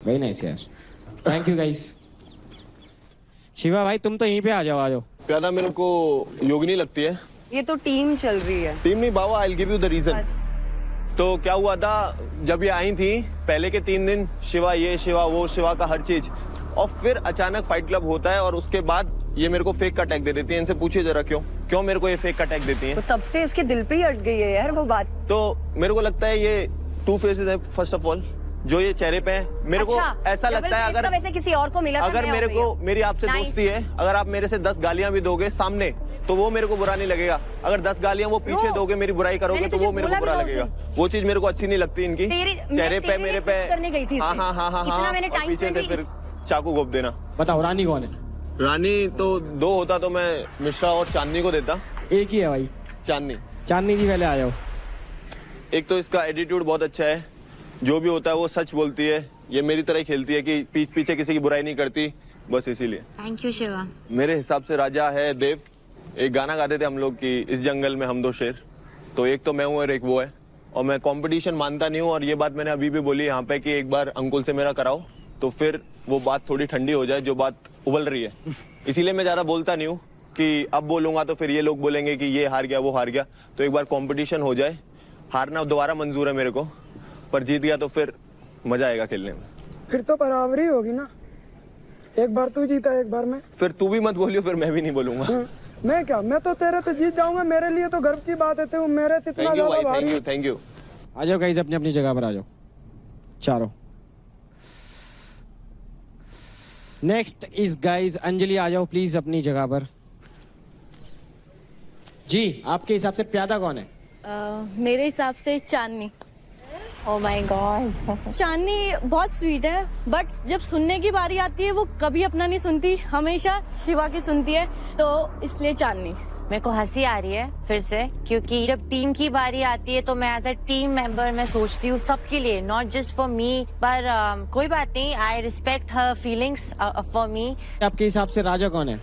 Very nice यार, thank you guys. Shiva भाई तुम तो यहीं पे आ जाओ। प्यादा मेरे को योगिनी लगती है। ये तो टीम चल रही है। टीम नहीं बाबा, I will give you the reason. तो क्या हुआ था, जब ये आई थी पहले के 3 दिन शिवा ये शिवा वो शिवा का हर चीज, और फिर अचानक फाइट क्लब होता है और उसके बाद ये मेरे को फेक का टैग दे देती है। इनसे पूछिए जरा क्यों मेरे को ये फेक का टैग देती है। तो तब से इसके दिल पे ही अट गई है यार वो बात। तो मेरे को लगता है ये 2 फेसेस है। फर्स्ट ऑफ ऑल जो ये चेहरे पे है, मेरे को ऐसा लगता है अगर वैसे किसी और को मिला था, अगर मेरे को मेरी आपसे दोस्ती है, अगर आप मेरे से 10 गालियां भी दोगे सामने तो वो मेरे को बुरा नहीं लगेगा। अगर 10 गालियां वो पीछे दोगे, मेरी बुराई करोगे तो वो मेरे को बुरा लगेगा। वो चीज मेरे को अच्छी नहीं लगती इनकी। चेहरे पे मेरे पे हाँ, पीछे से फिर चाकू घोप देना। बताओ रानी कौन है? रानी तो 2 होता तो मैं मिश्रा और चांदनी को देता। एक ही है भाई, चांदनी की पहले आ जाओ। एक तो इसका एटीट्यूड बहुत अच्छा है, जो भी होता है वो सच बोलती है। ये मेरी तरह ही खेलती है कि पीछे किसी की बुराई नहीं करती, बस इसीलिए। Thank you Shiva. मेरे हिसाब से राजा है देव। एक गाना गाते थे हम लोग कि इस जंगल में हम 2 शेर, तो एक तो मैं हूँ और एक वो है। और मैं कंपटीशन मानता नहीं हूँ, और ये बात मैंने अभी भी बोली यहाँ पे कि एक बार अंकुल से मेरा कराओ तो फिर वो बात थोड़ी ठंडी हो जाए, जो बात उबल रही है। इसीलिए मैं ज्यादा बोलता नहीं हूँ कि अब बोलूंगा तो फिर ये लोग बोलेंगे कि ये हार गया वो हार गया। तो एक बार कंपटीशन हो जाए, हारना दोबारा मंजूर है मेरे को, पर जीत गया तो फिर मजा आएगा खेलने में। फिर तो बराबरी होगी ना, एक बार तू जीता एक बार मैं। फिर तू भी मत बोलियो, फिर मैं भी नहीं बोलूंगा। मैं क्या, मैं तो तेरे से जीत जाऊंगा, मेरे लिए तो गर्व की बात है। तू मेरे से इतना ज्यादा भारी। Thank you. आ जाओ गाइस, अपनी अपनी जगह पर आ जाओ चारों। नेक्स्ट इज गाइस अंजलि, आ जाओ प्लीज अपनी जगह पर। जी आपके हिसाब से प्यादा कौन है? मेरे हिसाब से चांदनी। Oh my God. चांदनी बहुत स्वीट है, बट जब सुनने की बारी आती है वो कभी अपना नहीं सुनती, हमेशा शिवा की सुनती है, तो इसलिए चांदनी। मेरे को हंसी आ रही है फिर से, क्योंकि जब टीम की बारी आती है तो मैं एज अ टीम मेंबर मैं सोचती हूँ सबके लिए, नॉट जस्ट फॉर मी। पर कोई बात नहीं, I respect her feelings for me. आपके हिसाब से राजा कौन है?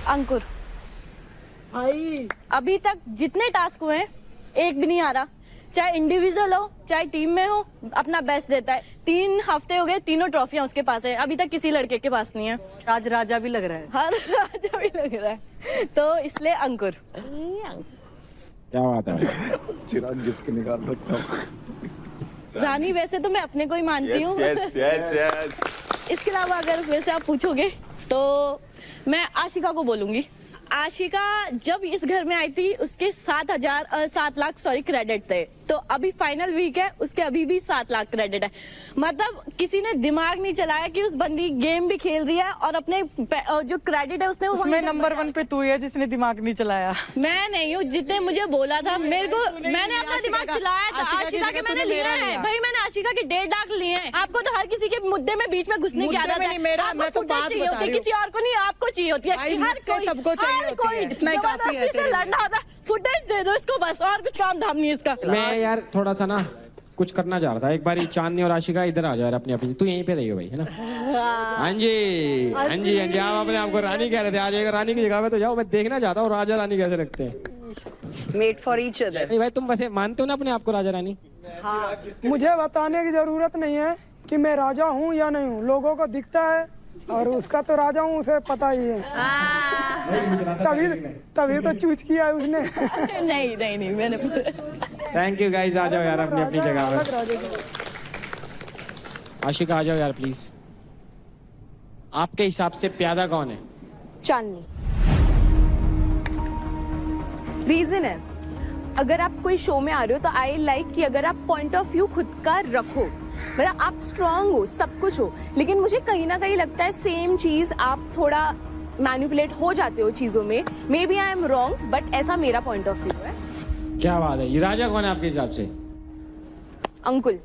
अंकुर। अभी तक जितने टास्क हुए हैं एक भी नहीं आ रहा, चाहे इंडिविजुअल हो चाहे टीम में हो, अपना बेस्ट देता है। 3 हफ्ते हो गए, तीनों ट्रॉफियां उसके पास है, अभी तक किसी लड़के के पास नहीं है। राजा भी लग रहा है। हर राजा भी लग रहा है, तो इसलिए अंकुर। क्या बात है? चिराग किसके निकाल रखा हूँ। रानी वैसे तो मैं अपने को ही मानती हूँ। इसके अलावा अगर वैसे आप पूछोगे तो मैं आशिका को बोलूंगी। आशिका जब इस घर में आई थी उसके 7 लाख क्रेडिट थे, तो अभी फाइनल वीक है, उसके अभी भी 7 लाख क्रेडिट है। मतलब किसी ने दिमाग नहीं चलाया कि उस बंदी गेम भी खेल रही है और अपने जो क्रेडिट है उसने उसमें नंबर 1 पे तू है जिसने दिमाग नहीं चलाया। मैं नहीं हूँ, जितने मुझे बोला था मेरे को, मैंने अपना दिमाग चलाया था। आशिका के मैंने लिए हैं भाई, मैंने आशिका के 1.5 लाख लिए हैं। आपको तो हर किसी के मुद्दे में बीच में घुसने की आदत है। आपको चाहिए होती है, किसी और को नहीं, आपको चाहिए होती है। हर कोई जबरदस्ती से लड़ना होता है। फुटेज दे दो इसको बस, और कुछ काम धाम नहीं है इसका। मैं यार थोड़ा सा ना कुछ करना चाह रहा था। एक बार चांदनी और आशिका इधर आ जाओ यार, अपनी अपनी। तू यहीं पे रही हो भाई, है ना? हाँ जी आप अपने आपको रानी कह रहे थे, आ जाएगा रानी की जगह पे तो जाओ। मैं देखना चाहता हूँ राजा रानी कैसे लगते हैं। Made for each other. भाई तुम वैसे मानते हो ना अपने आप को राजा रानी? हाँ। मुझे बताने की जरूरत नहीं है कि मैं राजा हूँ या नहीं हूँ, लोगों को दिखता है और उसका तो राजा हूँ उसे पता ही है। तभी तो चूज किया है उसने। नहीं मैंने। थैंक यू गाइस, आ जाओ यार अपनी अपनी जगह पर। आशिका आ जाओ यार प्लीज। आपके हिसाब से प्यादा कौन है? चांदनी। रीजन है, अगर आप कोई शो में आ रहे हो तो आई लाइक कि अगर आप पॉइंट ऑफ व्यू खुद का रखो, मतलब आप स्ट्रांग हो, सब कुछ हो, लेकिन मुझे कहीं ना कहीं लगता है सेम चीज आप थोड़ा मैनिपुलेट हो जाते हो चीजों में। Maybe I am wrong, but ऐसा मेरा पॉइंट ऑफ व्यू है। क्या बात है, ये राजा कौन है आपके हिसाब से? अंकुल।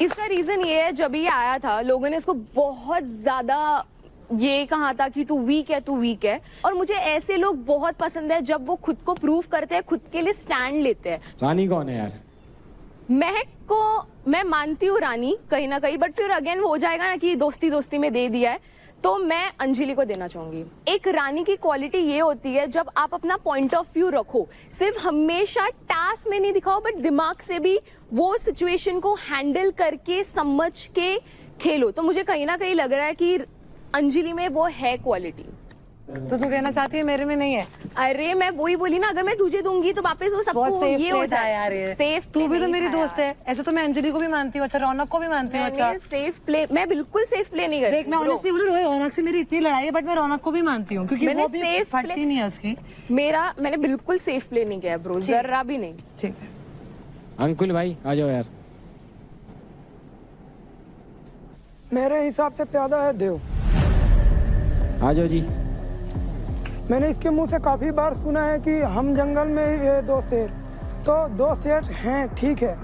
इसका रीजन ये है, जब ये आया था लोगों ने इसको बहुत ज्यादा ये कहा था कि तू वीक है, और मुझे ऐसे लोग बहुत पसंद है जब वो खुद को प्रूव करते हैं, खुद के लिए स्टैंड लेते हैं। रानी कौन है यार? महक को मैं मानती हूँ रानी कहीं ना कहीं, बट फिर अगेन हो जाएगा ना कि दोस्ती में दे दिया है, तो मैं अंजलि को देना चाहूंगी। एक रानी की क्वालिटी ये होती है जब आप अपना पॉइंट ऑफ व्यू रखो, सिर्फ हमेशा टास्क में नहीं दिखाओ बट दिमाग से भी वो सिचुएशन को हैंडल करके समझ के खेलो। तो मुझे कहीं ना कहीं लग रहा है कि अंजलि में वो है क्वालिटी। तो तू कहना चाहती है मेरे में नहीं है? अरे मैं वही बोली ना, अगर मैं तुझे दूंगी तो वापस वो सबको बहुत सेफ ये हो प्ले था जाए यार ये। सेफ तू भी तो मेरी दोस्त है। ऐसे तो मैं अंजलि को भी मानती हूँ, अच्छा रौनक को भी मानती हूँ। अच्छा सेफ प्ले, मैं बिल्कुल सेफ प्ले नहीं करती। देख, मैं ऑनेस्टली बोलूं, रौनक से मेरी इतनी लड़ाई है बट मैं रौनक को भी मानती हूँ क्योंकि मैंने वो भी safe फटती play- नहीं है उसकी। मैंने बिल्कुल सेफ प्ले नहीं किया ब्रो, जरा भी नहीं। ठीक है, अंकुल भाई आ जाओ यार। मेरे हिसाब से प्यादा है देव। आ जाओ जी। मैंने इसके मुंह से काफी बार सुना है कि हम जंगल में ये दो शेर, तो दो शेर हैं ठीक है,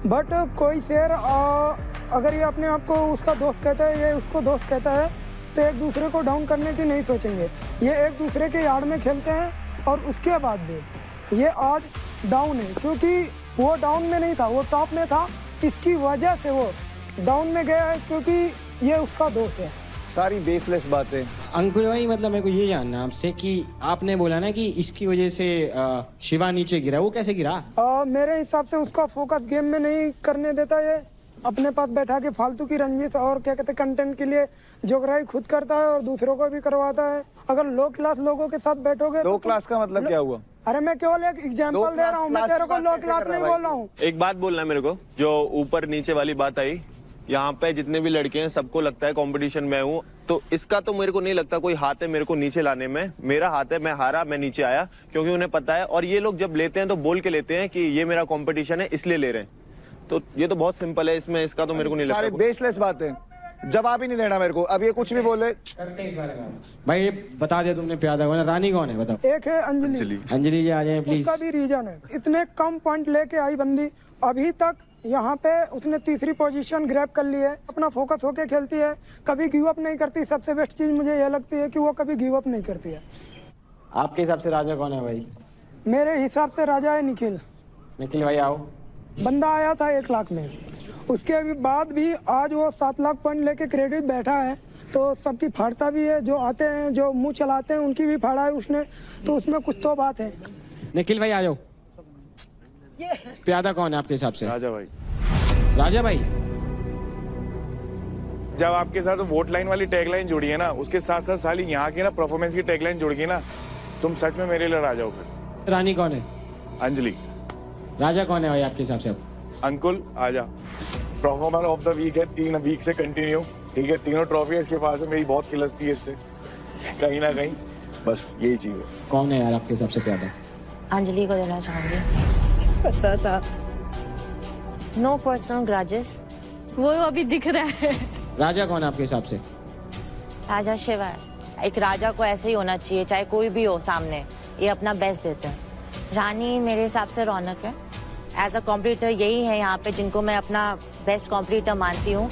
बट कोई शेर अगर ये अपने आप को उसका दोस्त कहता है, ये उसको दोस्त कहता है, तो एक दूसरे को डाउन करने की नहीं सोचेंगे। ये एक दूसरे के यार्ड में खेलते हैं और उसके बाद भी ये आज डाउन है क्योंकि वो डाउन में नहीं था, वो टॉप में था। इसकी वजह से वो डाउन में गया है क्योंकि ये उसका दोस्त है। सारी बेसलेस बातें। अंकुल भाई मतलब मेरे को ये जानना है आपसे कि आपने बोला ना कि इसकी वजह से शिवा नीचे गिरा, वो कैसे गिरा? मेरे हिसाब से उसका फोकस गेम में नहीं करने देता, ये अपने पास बैठा के फालतू की रंजिश और क्या कहते कंटेंट के लिए जोगराई खुद करता है और दूसरों को भी करवाता है। अगर लो क्लास लोगों के साथ बैठोगे लो क्लास का मतलब क्या हुआ? अरे मैं केवल एक एग्जांपल दे रहा हूँ, मैं तेरे को लो क्लास नहीं बोल रहा हूँ। एक बात बोलना है मेरे को, जो ऊपर नीचे वाली बात आई, यहाँ पे जितने भी लड़के हैं सबको लगता है कंपटीशन में हूँ, तो इसका तो मेरे को नहीं लगता कोई हाथ है मेरे को नीचे लाने में। मेरा हाथ है, मैं हारा, मैं नीचे आया क्योंकि उन्हें पता है। और ये लोग जब लेते हैं तो बोल के लेते हैं कि ये मेरा कंपटीशन है इसलिए ले रहे हैं। तो ये तो बहुत सिंपल है, इसमें इसका तो मेरे को नहीं सारे लगता। बेसलेस बातें, जवाब ही नहीं देना मेरे को। अब ये कुछ भी बोले। भाई ये बता दिया तुमने प्यादा कौन है, रानी कौन है बताओ। एक है अंजलि, अंजलि जी आ जाए प्लीज। उसका भी रीजन है, इतने कम पॉइंट लेके आई बंदी, अभी तक यहाँ पे उसने तीसरी पोजीशन ग्रैब कर ली है, अपना फोकस होके खेलती है, कभी गिव अप नहीं करती। सबसे बेस्ट चीज मुझे यह लगती है कि वो कभी गिव अप नहीं करती है। आपके हिसाब से राजा कौन है भाई? मेरे हिसाब से राजा है निखिल। निखिल भाई आओ। बंदा आया था 1 लाख में, उसके बाद भी आज वो 7 लाख पॉइंट लेके क्रेडिट बैठा है, तो सबकी फाड़ता भी है। जो आते हैं जो मुंह चलाते हैं उनकी भी फाड़ा है उसने, तो उसमें कुछ तो बात है। निखिल भाई आ जाओ। प्यादा कौन है आपके हिसाब से? राजा भाई। राजा भाई जब आपके साथ वोट लाइन वाली टैगलाइन जुड़ी है ना, उसके साथ साथ साली यहाँ की ना परफॉर्मेंस की टैगलाइन जुड़ गई ना, तुम सच में मेरे लिए राजा हो फिर। रानी कौन है? अंजलि। राजा कौन है भाई आपके हिसाब से? अंकुल आजा, परफॉर्मर ऑफ द वीक है, 3 वीक से कंटिन्यू, ठीक है। तीनों ट्रॉफी इसके पास है, मेरी बहुत खिलस्ती है इससे कहीं ना कहीं, बस यही चीज है। कौन है यार आपके हिसाब से प्यादा? अंजलि को देना चाहूंगी। पता था। No personal grudges. वो अभी दिख रहा है। राजा कौन है आपके हिसाब से? राजा शिवा है। एक राजा को ऐसे ही होना चाहिए, चाहे कोई भी हो सामने, ये अपना बेस्ट देते हैं। रानी मेरे हिसाब से रौनक है। एज अ कॉम्पिटिटर यही है यहाँ पे जिनको मैं अपना बेस्ट कॉम्पिटिटर मानती हूँ।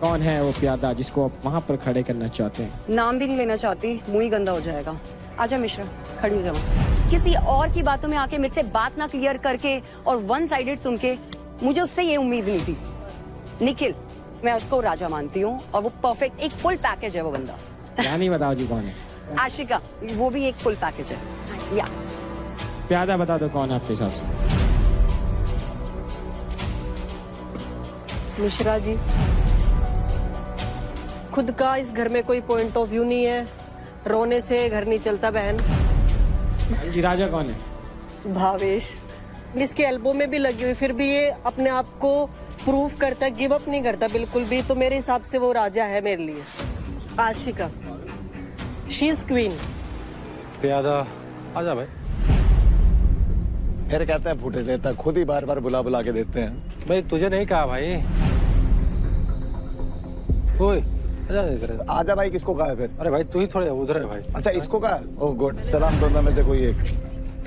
कौन है वो प्यादा जिसको आप वहाँ पर खड़े करना चाहते हैं? नाम भी नहीं लेना चाहती, मुंह ही गंदा हो जाएगा। आजा मिश्रा, खड़ी हो जाओ। किसी और की बातों में आके मेरे से बात ना क्लियर करके और वन साइडेड सुन के, मुझे उससे ये उम्मीद नहीं थी। निखिल, मैं उसको राजा मानती हूँ और वो परफेक्ट एक फुल पैकेज है वो बंदा। रानी बताओ जी कौन है? आशिका, वो भी एक फुल पैकेज है। या प्यादा बता दो कौन है आपके हिसाब से? मिश्रा जी, खुद का इस घर में कोई पॉइंट ऑफ व्यू नहीं है, रोने से घर नहीं चलता बहन। जी राजा कौन है? भावेश, इसके एल्बो में भी लगी हुई फिर भी ये अपने आप को प्रूफ करता है, गिव अप नहीं करता बिल्कुल भी, तो मेरे हिसाब से वो राजा है मेरे लिए। Ashika, she is queen. प्यादा आजा भाई। फिर कहते हैं फूटे देता, खुद ही बार बार बुला बुला के देते हैं। भाई तुझे नहीं कहा भाई। ओए आजा इधर। आजा भाई किसको कहा है फिर? अरे भाई तू ही थोड़े उधर है भाई। अच्छा इसको कहा है? ओह गुड, चला हम दोनों में से कोई एक।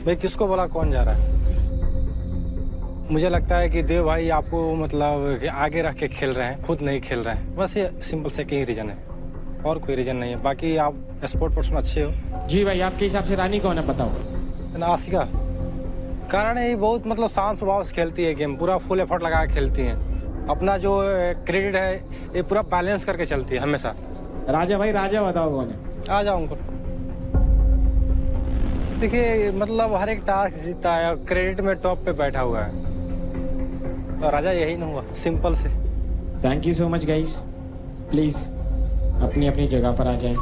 भाई किसको बोला, कौन जा रहा है? मुझे लगता है कि देव भाई आपको मतलब कि आगे रख के खेल रहे हैं, खुद नहीं खेल रहे हैं। बस ये सिंपल से कई रीजन है, और कोई रीजन नहीं है। बाकी आप स्पोर्ट पर्सन अच्छे हो। जी भाई आपके हिसाब से रानी कौन है बताओ? आशिका, कारण है ये बहुत मतलब शांत स्वभाव से खेलती है गेम, पूरा फुल एफर्ट लगा के खेलती है। अपना जो क्रेडिट है ये पूरा बैलेंस करके चलती है हमेशा। राजा भाई, राजा बताओ कौन है? आ जाओ अंकुल। देखिए मतलब हर एक टास्क जीता है और क्रेडिट में टॉप पे बैठा हुआ है, तो राजा यही ना हुआ, सिंपल से। Thank you so much guys, please अपनी अपनी जगह पर आ जाएं।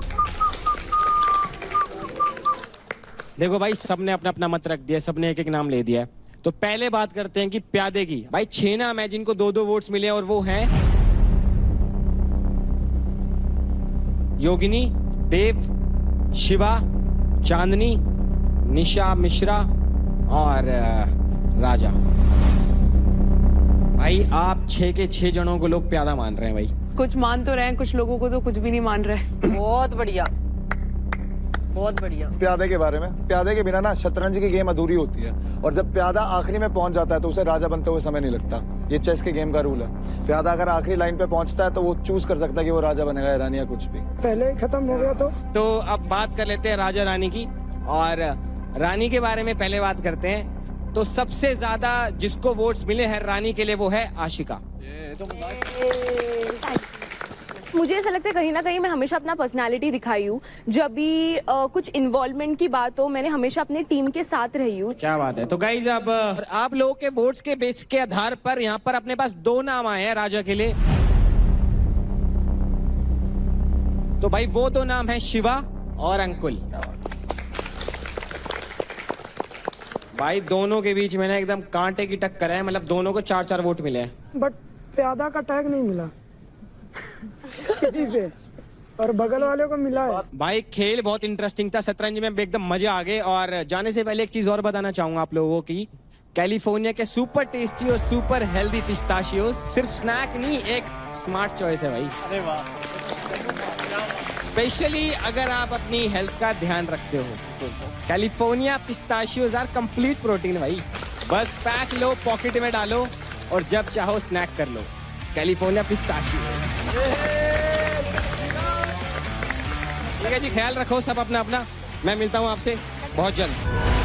देखो भाई, सबने अपना अपना मत रख दिया, सबने एक एक नाम ले दिया है। तो पहले बात करते हैं कि प्यादे की। भाई 6 नाम है जिनको 2-2 वोट्स मिले और वो हैं योगिनी, देव, शिवा, चांदनी, निशा मिश्रा और राजा। भाई आप 6 के 6 जनों को लोग प्यादा मान रहे हैं भाई। कुछ मान तो रहे हैं, कुछ लोगों को तो कुछ भी नहीं मान रहे। बहुत बढ़िया, बहुत बढ़िया। प्यादे के बारे में, प्यादे के बिना ना शतरंज की गेम अधूरी होती है, और जब प्यादा आखिरी में पहुंच जाता है तो उसे राजा बनते हुए समय नहीं लगता। ये चेस के गेम का रूल है। प्यादा अगर आखिरी लाइन पे पहुंचता है तो वो चूज कर सकता है कि वो राजा बनेगा या रानी या कुछ भी। पहले ही खत्म हो गया तो अब बात कर लेते हैं राजा रानी की। और रानी के बारे में पहले बात करते हैं। तो सबसे ज्यादा जिसको वोट्स मिले हैं रानी के लिए वो है आशिका। मुझे ऐसा लगता है कहीं ना कहीं मैं हमेशा अपना पर्सनालिटी दिखाई हूँ। जब भी कुछ इन्वॉल्वमेंट की बात हो, मैंने हमेशा अपने टीम के साथ रही हूँ। क्या बात है। तो गाइज अब आप लोगों के वोट्स के बेस के आधार पर यहाँ पर अपने पास 2 नाम आए हैं राजा के लिए। तो भाई वो 2 नाम है शिवा और अंकुल। भाई दोनों के बीच में ना एकदम कांटे की टक्कर है, मतलब दोनों को 4-4 वोट मिले हैं। बट प्यादा का टैग नहीं मिला किसी पे, और बगल वाले को मिला है। भाई खेल बहुत इंटरेस्टिंग था, शतरंज में एकदम मजे आ गए। और जाने से पहले एक चीज और बताना चाहूंगा आप लोगों की, कैलिफोर्निया के सुपर टेस्टी और सुपर हेल्दी पिस्ताशियोज सिर्फ स्नैक नहीं, एक स्मार्ट चॉइस है भाई। अरे वाह। स्पेशली अगर आप अपनी हेल्थ का ध्यान रखते हो। California pistachios are complete protein भाई। बस पैक लो, पॉकेट में डालो और जब चाहो स्नैक कर लो। California pistachios. ठीक है जी, ख्याल रखो सब अपना अपना। मैं मिलता हूँ आपसे बहुत जल्द।